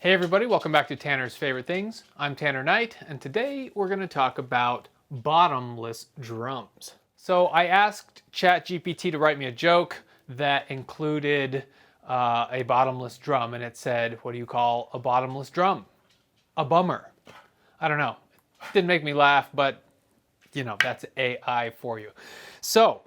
Hey everybody, welcome back to Tanner's Favorite Things. I'm Tanner Knight, and today we're going to talk about bottomless drums. So I asked ChatGPT to write me a joke that included a bottomless drum, and it said, what do you call a bottomless drum? A bummer. I don't know. Didn't make me laugh, but you know, that's AI for you. So,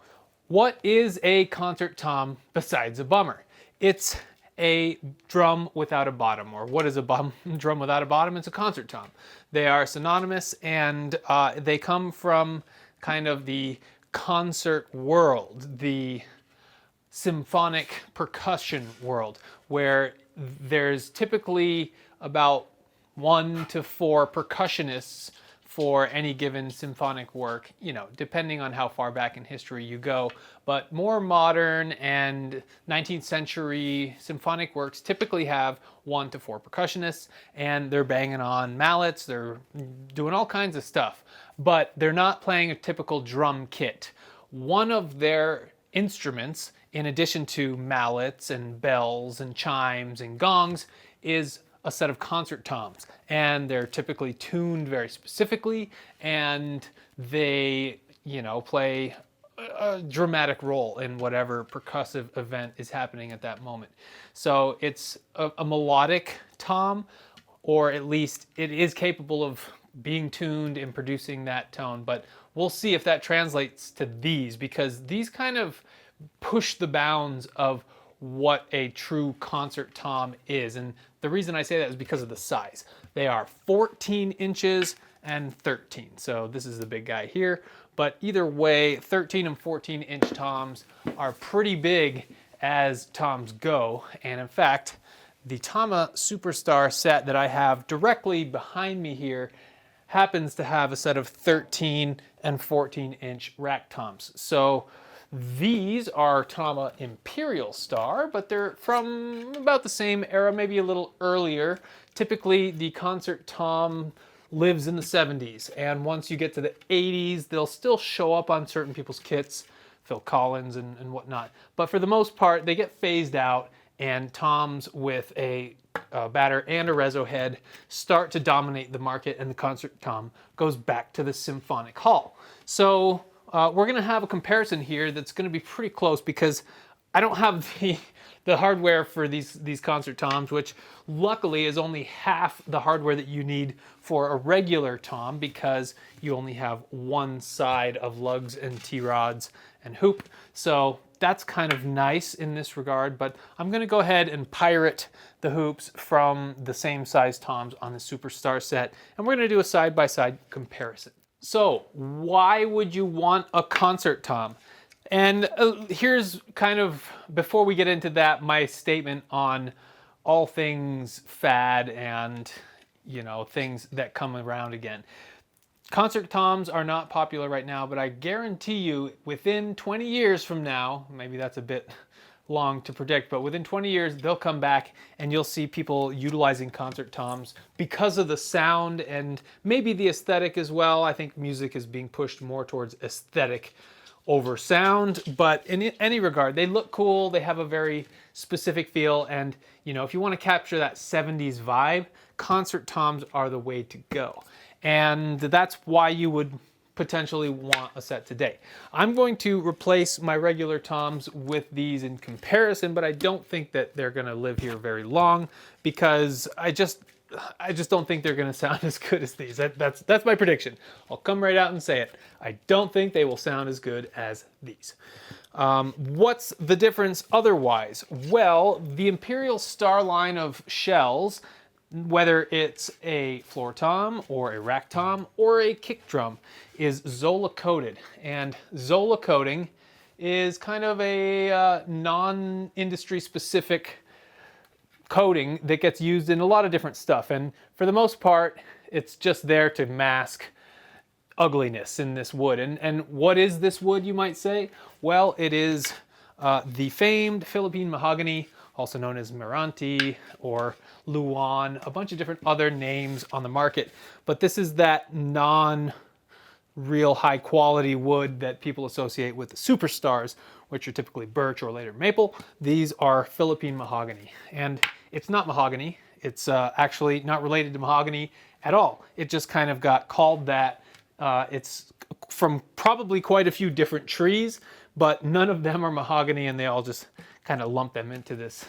what is a concert tom besides a bummer? It's a drum without a bottom, or what is a drum without a bottom? It's a concert tom. They are synonymous, and they come from kind of the concert world, the symphonic percussion world, where there's typically about 1 to 4 percussionists for any given symphonic work, you know, depending on how far back in history you go. But more modern and 19th century symphonic works typically have 1 to 4 percussionists, and they're banging on mallets, they're doing all kinds of stuff, but they're not playing a typical drum kit. One of their instruments, in addition to mallets and bells and chimes and gongs, is a set of concert toms, and they're typically tuned very specifically, and they, you know, play a dramatic role in whatever percussive event is happening at that moment. So it's a melodic tom, or at least it is capable of being tuned and producing that tone, but we'll see if that translates to these, because these kind of push the bounds of what a true concert tom is. And the reason I say that is because of the size. They are 14 inches and 13. So this is the big guy here. But either way, 13 and 14 inch toms are pretty big as toms go. And in fact, the Tama Superstar set that I have directly behind me here happens to have a set of 13 and 14 inch rack toms. So these are Tama Imperialstar, but they're from about the same era, maybe a little earlier. Typically, the concert tom lives in the 70s, and once you get to the 80s, they'll still show up on certain people's kits, Phil Collins and whatnot. But for the most part, they get phased out, and toms with a batter and a reso head start to dominate the market, and the concert tom goes back to the symphonic hall. So we're going to have a comparison here that's going to be pretty close, because I don't have the hardware for these concert toms, which luckily is only half the hardware that you need for a regular tom, because you only have one side of lugs and T-rods and hoop. So that's kind of nice in this regard, but I'm going to go ahead and pirate the hoops from the same size toms on the Superstar set, and we're going to do a side-by-side comparison. So why would you want a concert tom? And here's kind of, before we get into that, my statement on all things fad and, you know, things that come around again. Concert toms are not popular right now, but I guarantee you within 20 years from now, maybe that's a bit long to predict, but within 20 years they'll come back and you'll see people utilizing concert toms because of the sound and maybe the aesthetic as well. I think music is being pushed more towards aesthetic over sound, but in any regard, they look cool, they have a very specific feel, and you know, if you want to capture that 70s vibe, concert toms are the way to go. And that's why you would potentially want a set today. I'm going to replace my regular toms with these in comparison, but I don't think that they're going to live here very long, because I just don't think they're going to sound as good as these. That's my prediction. I'll come right out and say it. I don't think they will sound as good as these. What's the difference otherwise? Well, the Imperialstar line of shells, whether it's a floor tom or a rack tom or a kick drum, is Zola coated. And Zola coating is kind of a non-industry specific coating that gets used in a lot of different stuff. And for the most part, it's just there to mask ugliness in this wood. And what is this wood, you might say? Well, it is the famed Philippine mahogany, also known as Meranti or Luan, a bunch of different other names on the market. But this is that non-real high quality wood that people associate with the superstars, which are typically birch or later maple. These are Philippine mahogany. And it's not mahogany, It's actually not related to mahogany at all. It just kind of got called that. It's from probably quite a few different trees, but none of them are mahogany, and they all just kind of lump them into this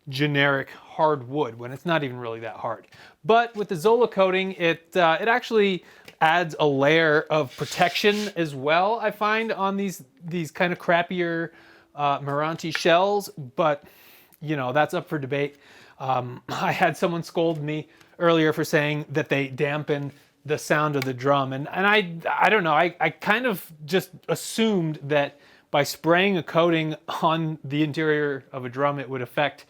generic hard wood when it's not even really that hard. But with the Zola coating, it actually adds a layer of protection as well, I find, on these kind of crappier Meranti shells. But you know, that's up for debate. I had someone scold me earlier for saying that they dampen the sound of the drum, and I don't know, I kind of just assumed that by spraying a coating on the interior of a drum it would affect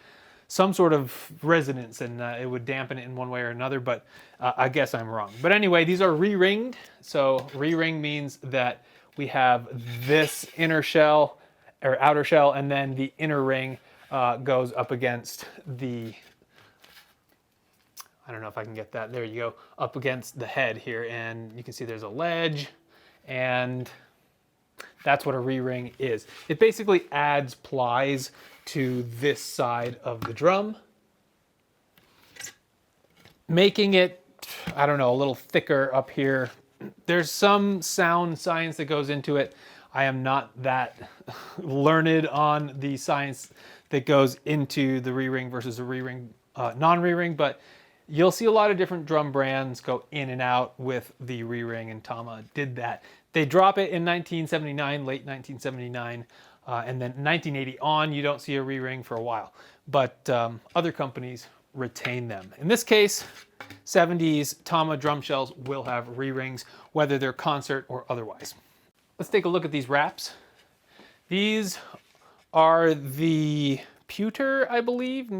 some sort of resonance, and it would dampen it in one way or another, but I guess I'm wrong. But anyway, these are re-ringed. So re-ring means that we have this inner shell or outer shell, and then the inner ring goes up against the, I don't know if I can get that, there you go, up against the head here, and you can see there's a ledge, and that's what a re-ring is. It basically adds plies to this side of the drum, making it, I don't know, a little thicker up here. There's some sound science that goes into it. I am not that learned on the science that goes into the re-ring versus a re-ring, non-re-ring, but you'll see a lot of different drum brands go in and out with the re-ring, and Tama did that. They drop it in 1979, late 1979, and then 1980 on, you don't see a re-ring for a while. But other companies retain them. In this case, 70s Tama drum shells will have re-rings, whether they're concert or otherwise. Let's take a look at these wraps. These are the pewter, I believe.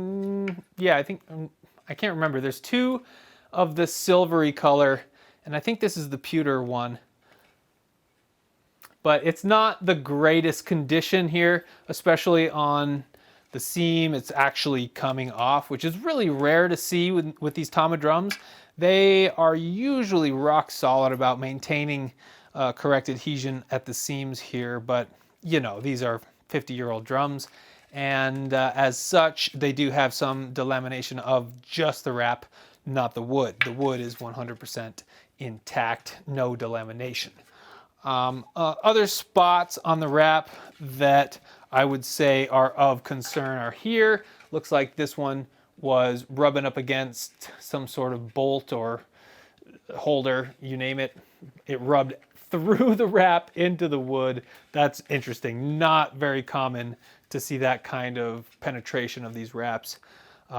Yeah, I think, I can't remember. There's two of the silvery color, and I think this is the pewter one. But it's not the greatest condition here, especially on the seam. It's actually coming off, which is really rare to see with these Tama drums. They are usually rock solid about maintaining correct adhesion at the seams here, but you know, these are 50-year-old drums, and as such, they do have some delamination of just the wrap, not the wood. The wood is 100% intact, no delamination. Other spots on the wrap that I would say are of concern are here. Looks like this one was rubbing up against some sort of bolt or holder, you name it. It rubbed through the wrap into the wood. That's interesting. Not very common to see that kind of penetration of these wraps.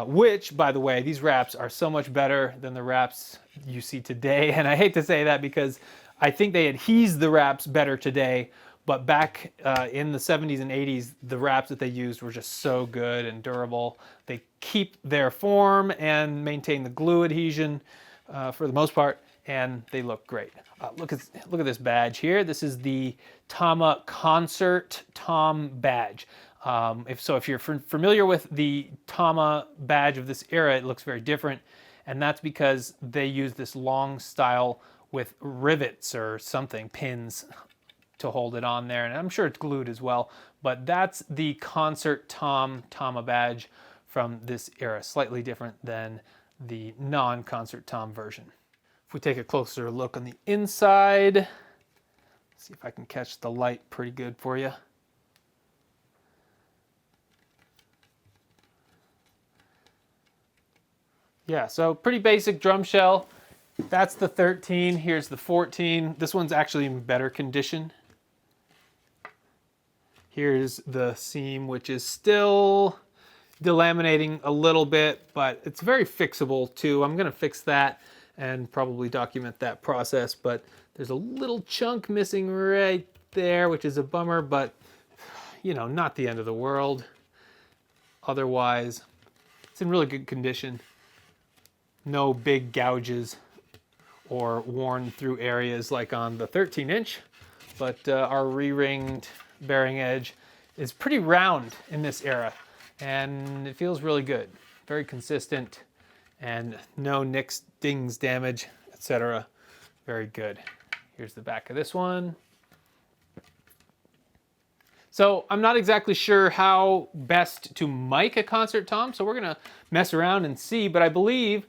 Which, by the way, these wraps are so much better than the wraps you see today. And I hate to say that because I think they adhese the wraps better today, but back in the 70s and 80s, the wraps that they used were just so good and durable. They keep their form and maintain the glue adhesion for the most part, and they look great. Look at this badge here. This is the Tama Concert Tom badge. If you're familiar with the Tama badge of this era, it looks very different, and that's because they use this long style with rivets or something, pins, to hold it on there, and I'm sure it's glued as well, but that's the Concert Tama badge from this era, slightly different than the non-Concert Tom version. If we take a closer look on the inside, see if I can catch the light pretty good for you. Yeah, so pretty basic drum shell. That's the 13, here's the 14. This one's actually in better condition. Here's the seam, which is still delaminating a little bit, but it's very fixable too. I'm gonna fix that and probably document that process, but there's a little chunk missing right there, which is a bummer, but you know, not the end of the world. Otherwise, it's in really good condition. No big gouges or worn through areas like on the 13-inch, but our re-ringed bearing edge is pretty round in this era, and it feels really good. Very consistent, and no nicks, dings, damage, etc. Very good. Here's the back of this one. So I'm not exactly sure how best to mic a concert tom, so we're gonna mess around and see, but I believe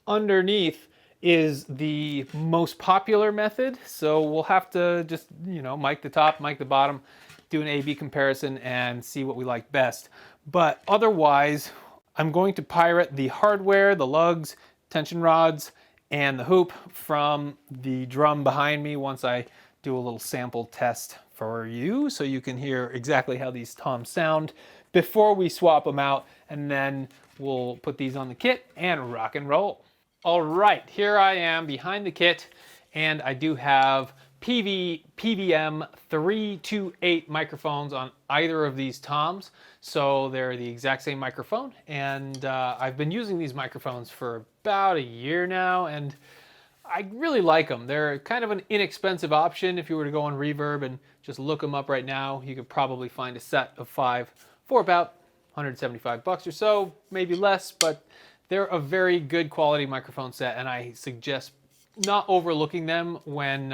underneath is the most popular method. So we'll have to just, mic the top, mic the bottom, do an A/B comparison and see what we like best. But otherwise, I'm going to pirate the hardware, the lugs, tension rods, and the hoop from the drum behind me once I do a little sample test for you so you can hear exactly how these toms sound before we swap them out, and then we'll put these on the kit and rock and roll. All right, here I am behind the kit, and I do have PVM 328 microphones on either of these toms. So they're the exact same microphone, and I've been using these microphones for about a year now, and I really like them. They're kind of an inexpensive option. If you were to go on Reverb and just look them up right now, you could probably find a set of 5 for about 175 bucks or so, maybe less, but they're a very good quality microphone set, and I suggest not overlooking them when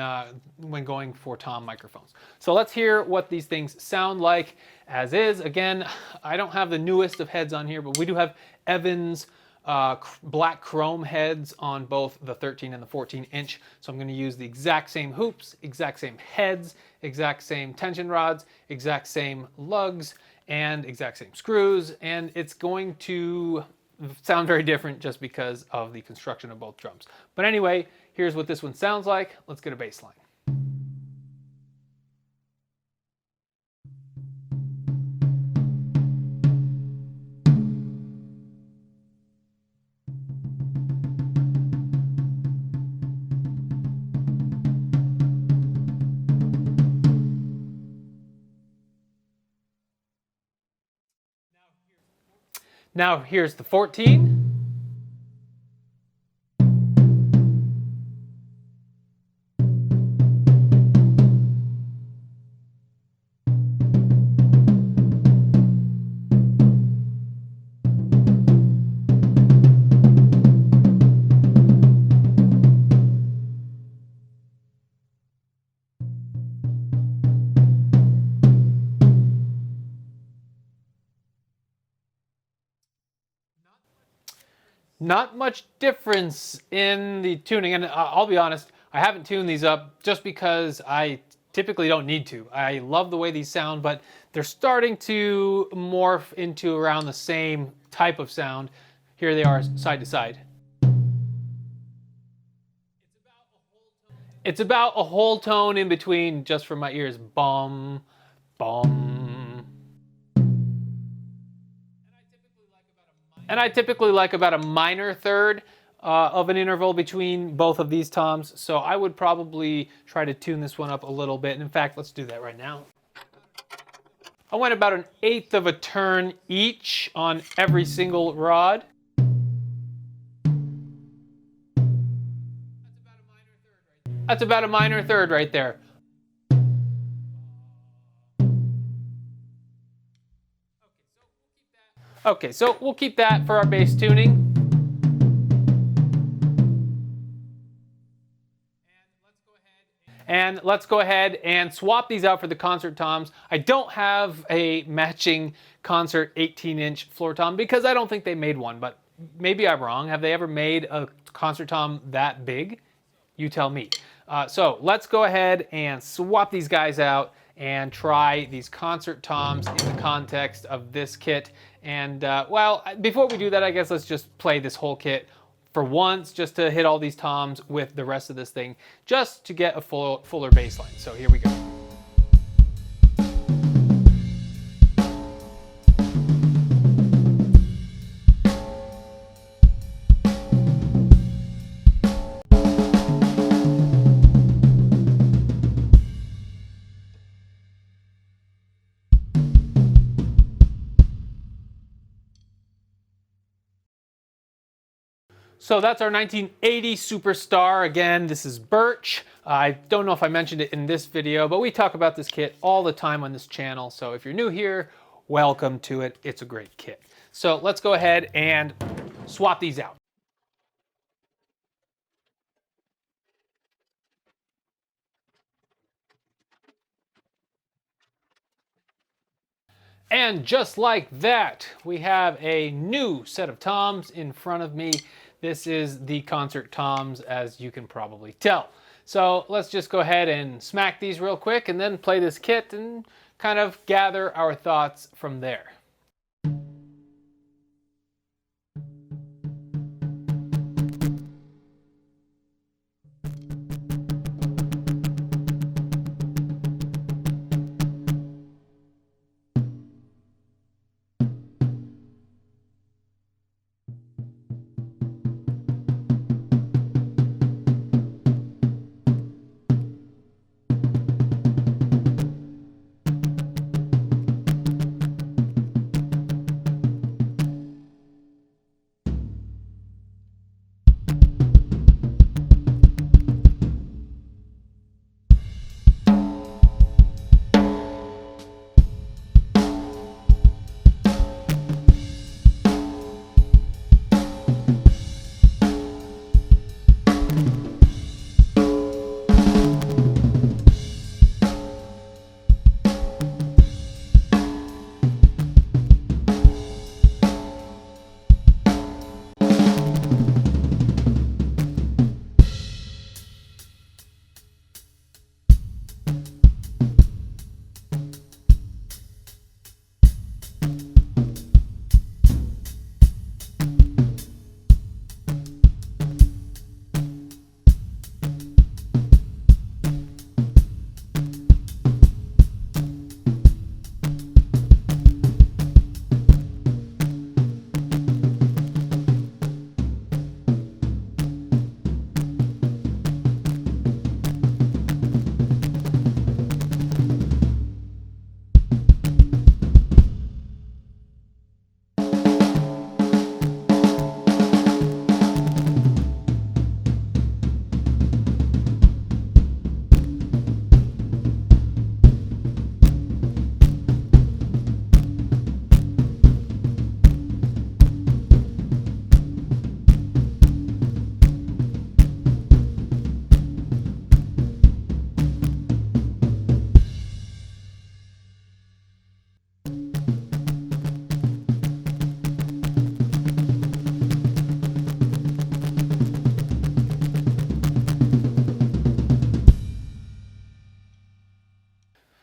going for tom microphones. So let's hear what these things sound like as is. Again, I don't have the newest of heads on here, but we do have Evans black chrome heads on both the 13 and the 14 inch. So I'm going to use the exact same hoops, exact same heads, exact same tension rods, exact same lugs, and exact same screws. And it's going to sound very different just because of the construction of both drums. But anyway, here's what this one sounds like. Let's get a bass line. Now here's the 14. Not much difference in the tuning, and I'll be honest, I haven't tuned these up just because I typically don't need to. I love the way these sound, but they're starting to morph into around the same type of sound. Here they are side to side. It's about a whole tone in between just for my ears. Bum, bum. And I typically like about a minor third of an interval between both of these toms. So I would probably try to tune this one up a little bit. And in fact, let's do that right now. I went about 1/8 of a turn each on every single rod. That's about a minor third right there. Okay, so we'll keep that for our bass tuning. And let's go ahead and swap these out for the concert toms. I don't have a matching concert 18-inch floor tom because I don't think they made one, but maybe I'm wrong. Have they ever made a concert tom that big? You tell me. So let's go ahead and swap these guys out and try these concert toms in the context of this kit. And well, before we do that, I guess let's just play this whole kit for once, just to hit all these toms with the rest of this thing, just to get a fuller bass line. So here we go. So that's our 1980 Superstar. Again, this is birch. I don't know if I mentioned it in this video, but we talk about this kit all the time on this channel. So if you're new here, welcome to it. It's a great kit. So let's go ahead and swap these out. And just like that, we have a new set of toms in front of me. This is the concert toms, as you can probably tell. So let's just go ahead and smack these real quick and then play this kit and kind of gather our thoughts from there.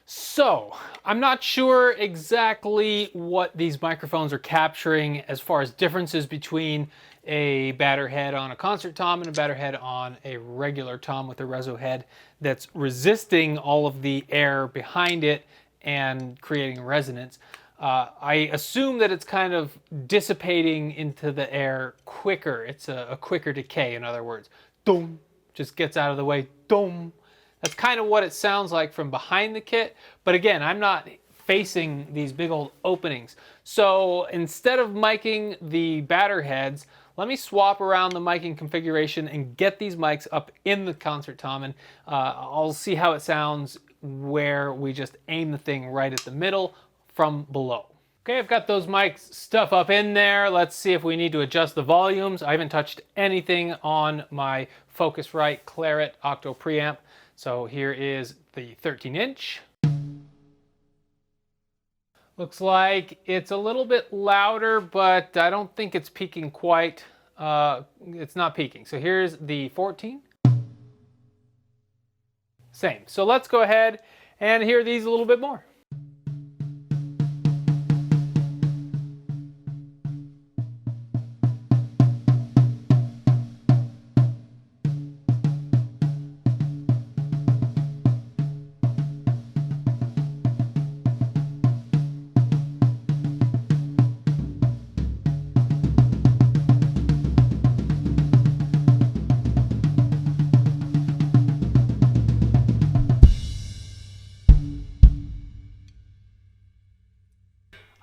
So, I'm not sure exactly what these microphones are capturing as far as differences between a batter head on a concert tom and a batter head on a regular tom with a reso head that's resisting all of the air behind it and creating resonance. I assume that it's kind of dissipating into the air quicker. It's a quicker decay, in other words. Dum, just gets out of the way. Dum. That's kind of what it sounds like from behind the kit. But again, I'm not facing these big old openings. So instead of miking the batter heads, let me swap around the miking configuration and get these mics up in the concert tom, and I'll see how it sounds where we just aim the thing right at the middle from below. Okay, I've got those mics stuff up in there. Let's see if we need to adjust the volumes. I haven't touched anything on my Focusrite Claret Octo preamp. So here is the 13-inch. Looks like it's a little bit louder, but I don't think it's peaking quite. It's not peaking. So here's the 14. Same. So let's go ahead and hear these a little bit more.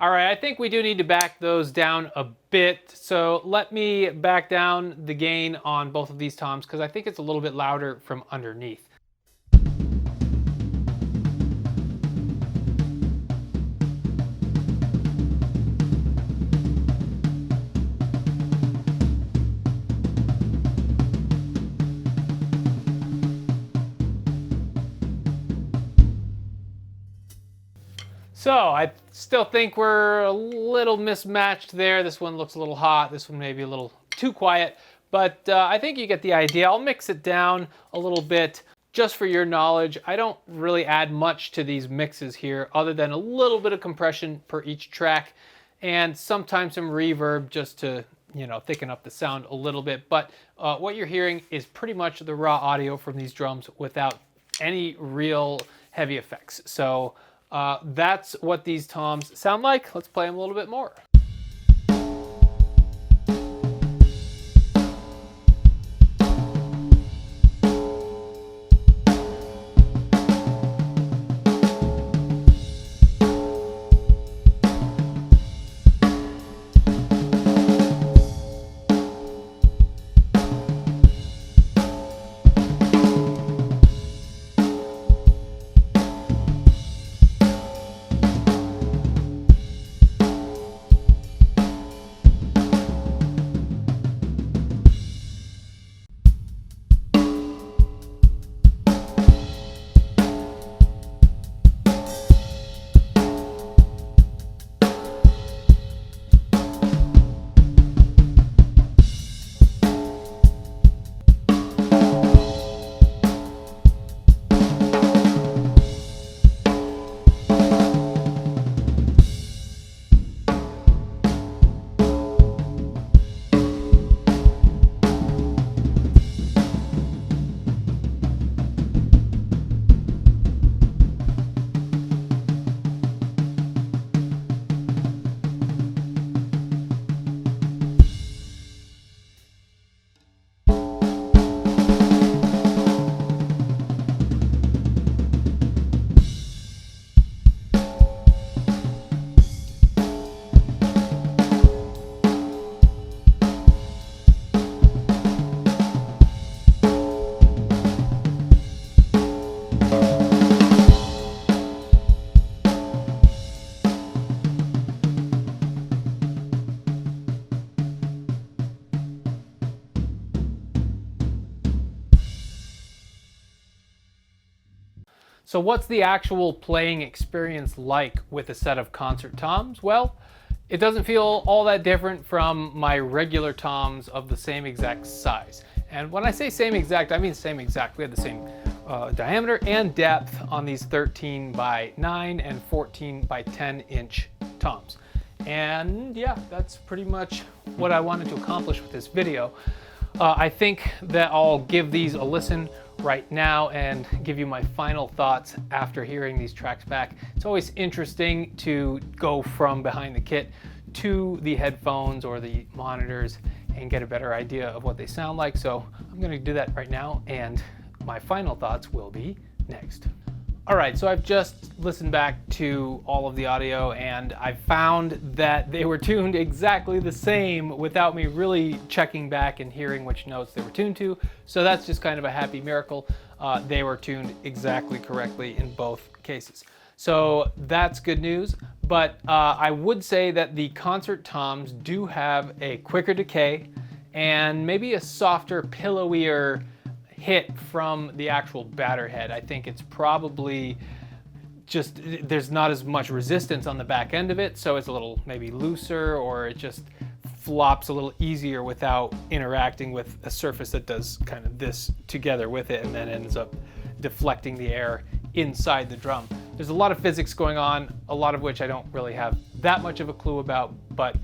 All right, I think we do need to back those down a bit. So let me back down the gain on both of these toms because I think it's a little bit louder from underneath. So I Still think we're a little mismatched there. This one looks a little hot. This one maybe a little too quiet, but I think you get the idea. I'll mix it down a little bit just for your knowledge. I don't really add much to these mixes here other than a little bit of compression per each track and sometimes some reverb just to, you know, thicken up the sound a little bit. But what you're hearing is pretty much the raw audio from these drums without any real heavy effects. So that's what these toms sound like. Let's play them a little bit more. So what's the actual playing experience like with a set of concert toms? Well, it doesn't feel all that different from my regular toms of the same exact size. And when I say same exact, I mean same exact. We have the same diameter and depth on these 13 by 9 and 14 by 10 inch toms. And yeah, that's pretty much what I wanted to accomplish with this video. I think that I'll give these a listen right now and give you my final thoughts after hearing these tracks back. It's always interesting to go from behind the kit to the headphones or the monitors and get a better idea of what they sound like. So I'm going to do that right now, and my final thoughts will be next. All right, so I've just listened back to all of the audio and I found that they were tuned exactly the same without me really checking back and hearing which notes they were tuned to. So that's just kind of a happy miracle. They were tuned exactly correctly in both cases. So that's good news, but I would say that the concert toms do have a quicker decay and maybe a softer, pillowier hit from the actual batter head. I think it's probably just, there's not as much resistance on the back end of it, so it's a little maybe looser, or it just flops a little easier without interacting with a surface that does kind of this together with it and then ends up deflecting the air inside the drum. There's a lot of physics going on, a lot of which I don't really have that much of a clue about, but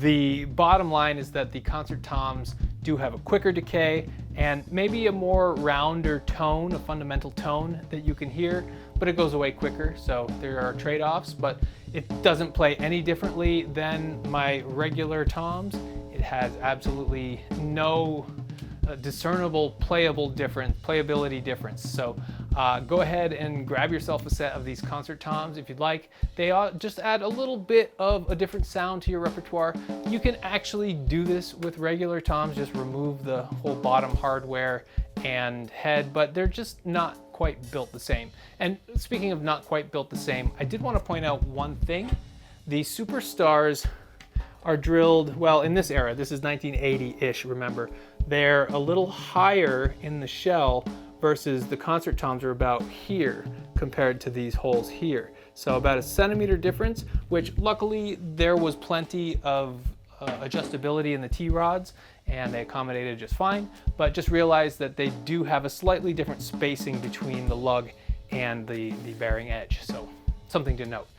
the bottom line is that the concert toms do have a quicker decay and maybe a more rounder tone, a fundamental tone that you can hear, but it goes away quicker, so there are trade-offs, but it doesn't play any differently than my regular toms. It has absolutely no discernible playability difference. So go ahead and grab yourself a set of these concert toms if you'd like. They just add a little bit of a different sound to your repertoire. You can actually do this with regular toms, just remove the whole bottom hardware and head, but they're just not quite built the same. And speaking of not quite built the same, I did want to point out one thing. The Superstars are drilled, well, in this era, this is 1980-ish, remember, they're a little higher in the shell versus the concert toms are about here compared to these holes here. So about a centimeter difference, which luckily there was plenty of adjustability in the T-rods and they accommodated just fine, but just realize that they do have a slightly different spacing between the lug and the bearing edge, so something to note.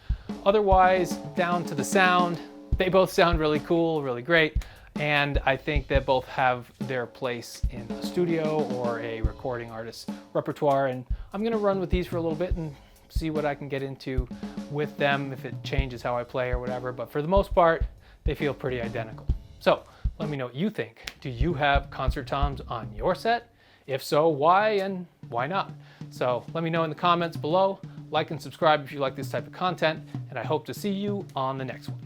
Otherwise, down to the sound, they both sound really cool, really great, and I think they both have their place in a studio or a recording artist's repertoire, and I'm gonna run with these for a little bit and see what I can get into with them, if it changes how I play or whatever, but for the most part, they feel pretty identical. So let me know what you think. Do you have concert toms on your set? If so, why and why not? So let me know in the comments below. Like and subscribe if you like this type of content, and I hope to see you on the next one.